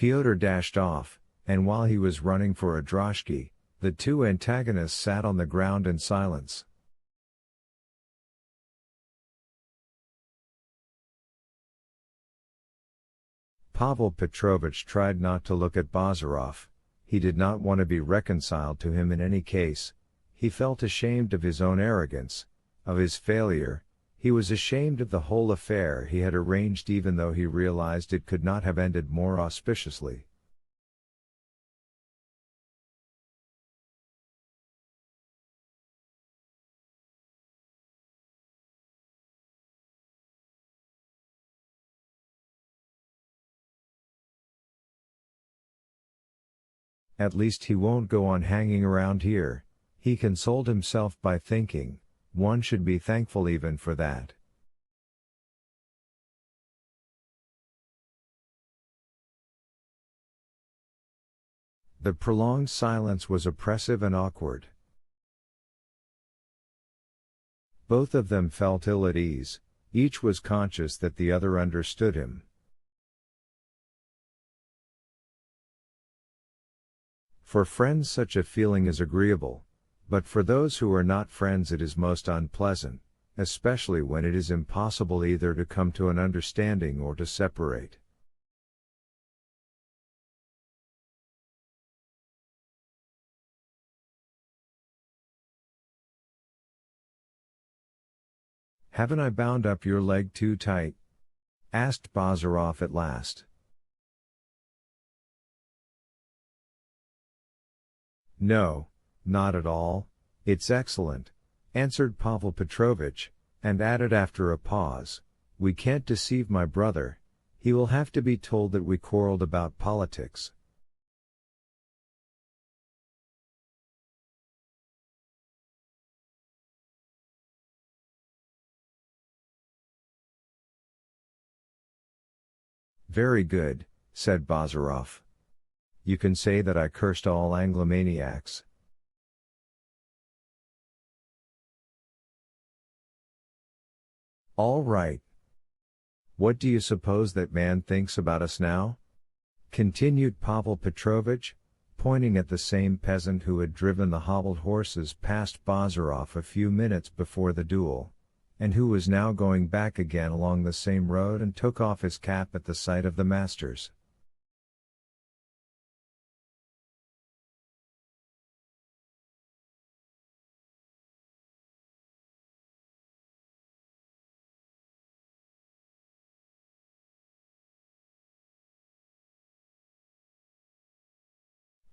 Pyotr dashed off, and while he was running for a droshky, the two antagonists sat on the ground in silence. Pavel Petrovich tried not to look at Bazarov. He did not want to be reconciled to him in any case. He felt ashamed of his own arrogance, of his failure. He was ashamed of the whole affair he had arranged, even though he realized it could not have ended more auspiciously. At least he won't go on hanging around here, he consoled himself by thinking. One should be thankful even for that. The prolonged silence was oppressive and awkward. Both of them felt ill at ease, each was conscious that the other understood him. For friends such a feeling is agreeable, but for those who are not friends it is most unpleasant, especially when it is impossible either to come to an understanding or to separate. "Haven't I bound up your leg too tight?" asked Bazarov at last. "No, not at all, it's excellent," answered Pavel Petrovich, and added after a pause, "We can't deceive my brother, he will have to be told that we quarreled about politics." "Very good," said Bazarov. "You can say that I cursed all Anglomaniacs." "All right. What do you suppose that man thinks about us now?" continued Pavel Petrovich, pointing at the same peasant who had driven the hobbled horses past Bazarov a few minutes before the duel, and who was now going back again along the same road and took off his cap at the sight of the masters.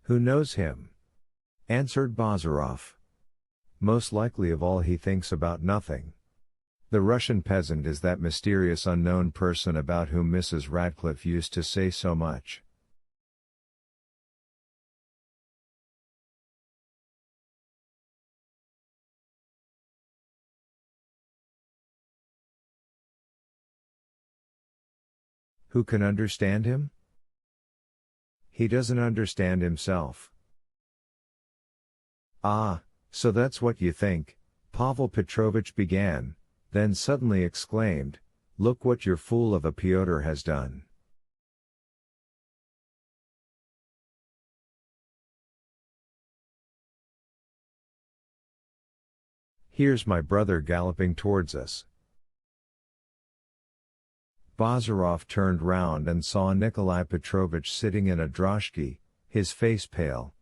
"Who knows him?" answered Bazarov. "Most likely of all he thinks about nothing. The Russian peasant is that mysterious unknown person about whom Mrs. Radcliffe used to say so much." "Who can understand him?" "He doesn't understand himself." "Ah, so that's what you think," Pavel Petrovich began, then suddenly exclaimed, "Look what your fool of a Pyotr has done." "Here's my brother galloping towards us." Bazarov turned round and saw Nikolai Petrovich sitting in a droshky, his face pale.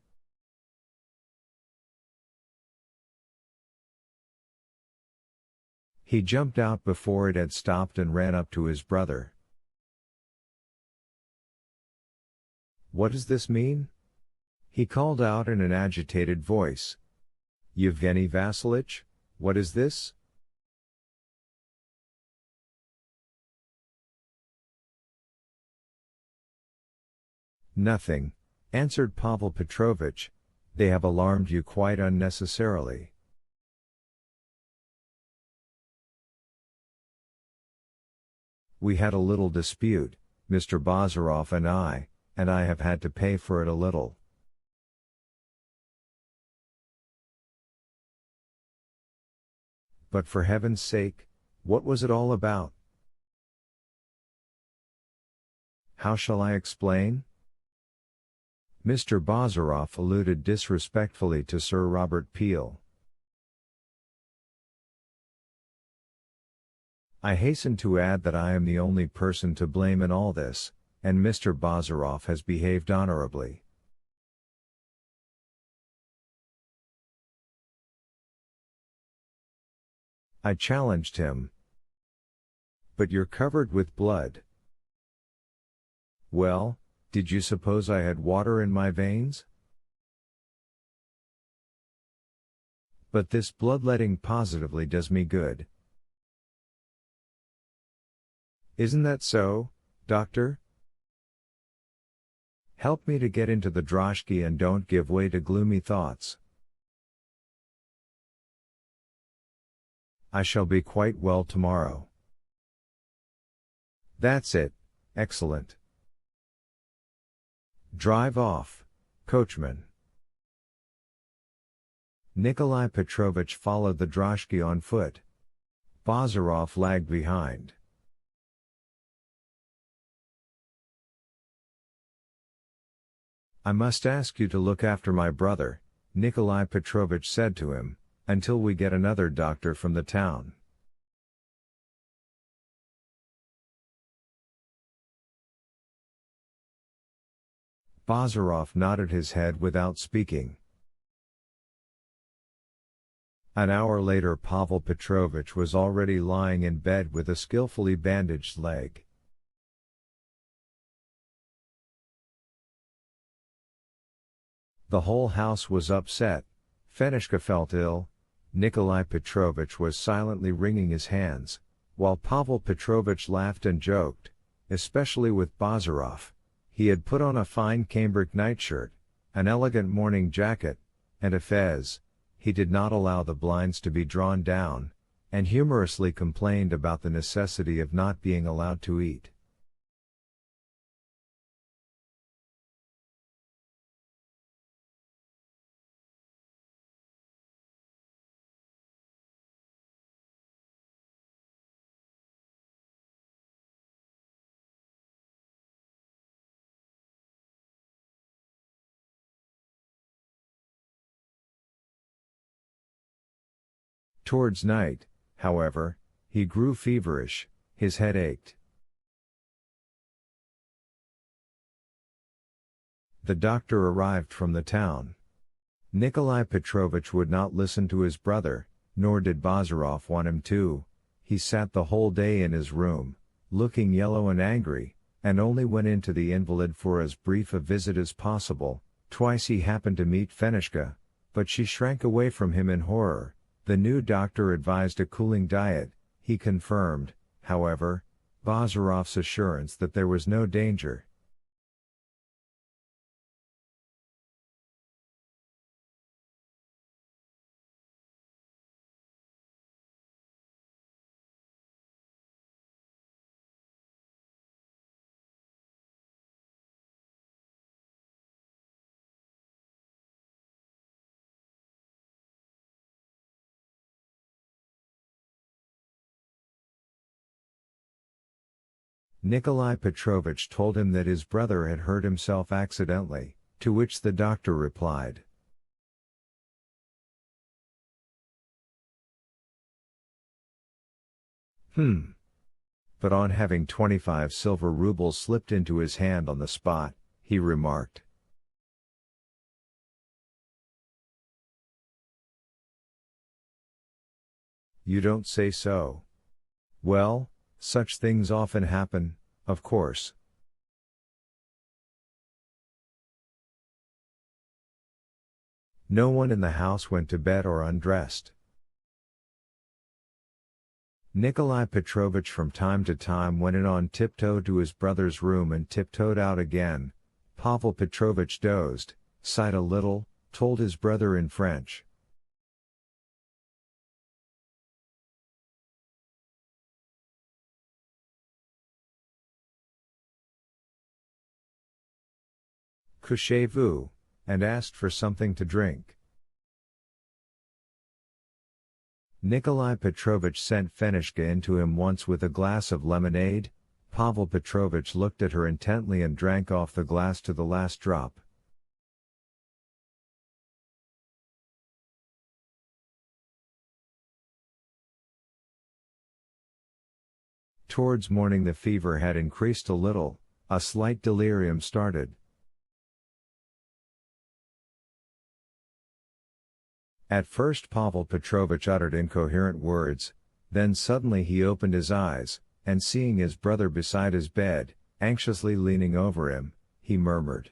He jumped out before it had stopped and ran up to his brother. "What does this mean?" he called out in an agitated voice. "Yevgeny Vassilitch, what is this?" "Nothing," answered Pavel Petrovich, "they have alarmed you quite unnecessarily." "We had a little dispute, Mr. Bazarov and I have had to pay for it a little." "But for heaven's sake, what was it all about?" "How shall I explain? Mr. Bazarov alluded disrespectfully to Sir Robert Peel. I hasten to add that I am the only person to blame in all this, and Mr. Bazarov has behaved honorably. I challenged him. But you're covered with blood. Well, did you suppose I had water in my veins? But this bloodletting positively does me good. Isn't that so, doctor? Help me to get into the droshky and don't give way to gloomy thoughts. I shall be quite well tomorrow. That's it, excellent. Drive off, coachman. Nikolai Petrovich followed the droshky on foot. Bazarov lagged behind. I must ask you to look after my brother, Nikolai Petrovich said to him, until we get another doctor from the town. Bazarov nodded his head without speaking. An hour later Pavel Petrovich was already lying in bed with a skillfully bandaged leg. The whole house was upset. Fenishka felt ill. Nikolai Petrovich was silently wringing his hands, while Pavel Petrovich laughed and joked, especially with Bazarov. He had put on a fine cambric nightshirt, an elegant morning jacket, and a fez. He did not allow the blinds to be drawn down, and humorously complained about the necessity of not being allowed to eat. Towards night, however, he grew feverish, his head ached. The doctor arrived from the town. Nikolai Petrovich would not listen to his brother, nor did Bazarov want him to. He sat the whole day in his room, looking yellow and angry, and only went in to the invalid for as brief a visit as possible. Twice he happened to meet Fenishka, but she shrank away from him in horror. The new doctor advised a cooling diet. He confirmed, however, Bazarov's assurance that there was no danger. Nikolai Petrovich told him that his brother had hurt himself accidentally, to which the doctor replied, But on having 25 silver rubles slipped into his hand on the spot, he remarked, "You don't say so. Well, such things often happen, of course." No one in the house went to bed or undressed. Nikolai Petrovich from time to time went in on tiptoe to his brother's room and tiptoed out again. Pavel Petrovich dozed, sighed a little, told his brother in French, "Couchez-vous," and asked for something to drink. Nikolai Petrovich sent Fenishka into him once with a glass of lemonade. Pavel Petrovich looked at her intently and drank off the glass to the last drop. Towards morning the fever had increased a little, a slight delirium started. At first Pavel Petrovich uttered incoherent words, then suddenly he opened his eyes, and seeing his brother beside his bed, anxiously leaning over him, he murmured,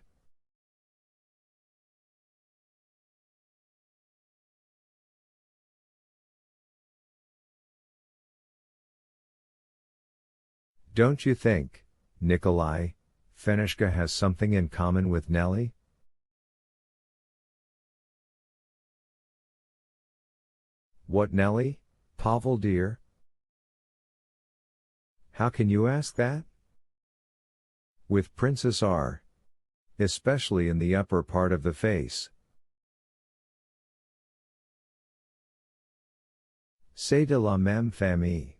"Don't you think, Nikolai, Fenishka has something in common with Nellie?" "What Nellie, Pavel dear? How can you ask that?" "With Princess R. Especially in the upper part of the face." "C'est de la même famille."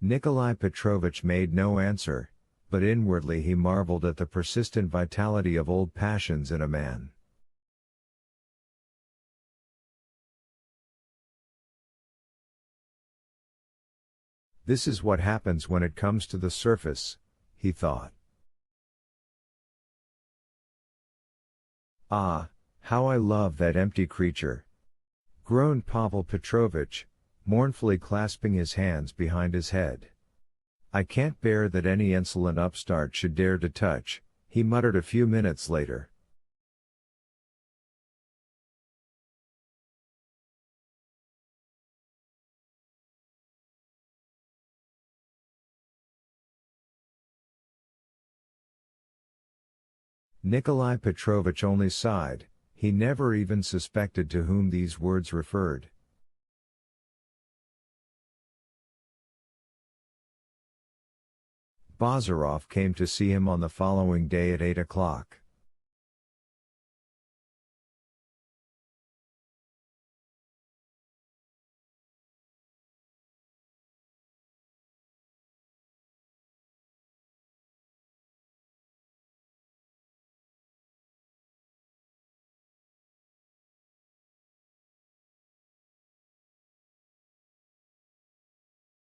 Nikolai Petrovich made no answer, but inwardly he marveled at the persistent vitality of old passions in a man. This is what happens when it comes to the surface, he thought. "Ah, how I love that empty creature!" groaned Pavel Petrovich, mournfully clasping his hands behind his head. "I can't bear that any insolent upstart should dare to touch," he muttered a few minutes later. Nikolai Petrovich only sighed, he never even suspected to whom these words referred. Bazarov came to see him on the following day at 8 o'clock.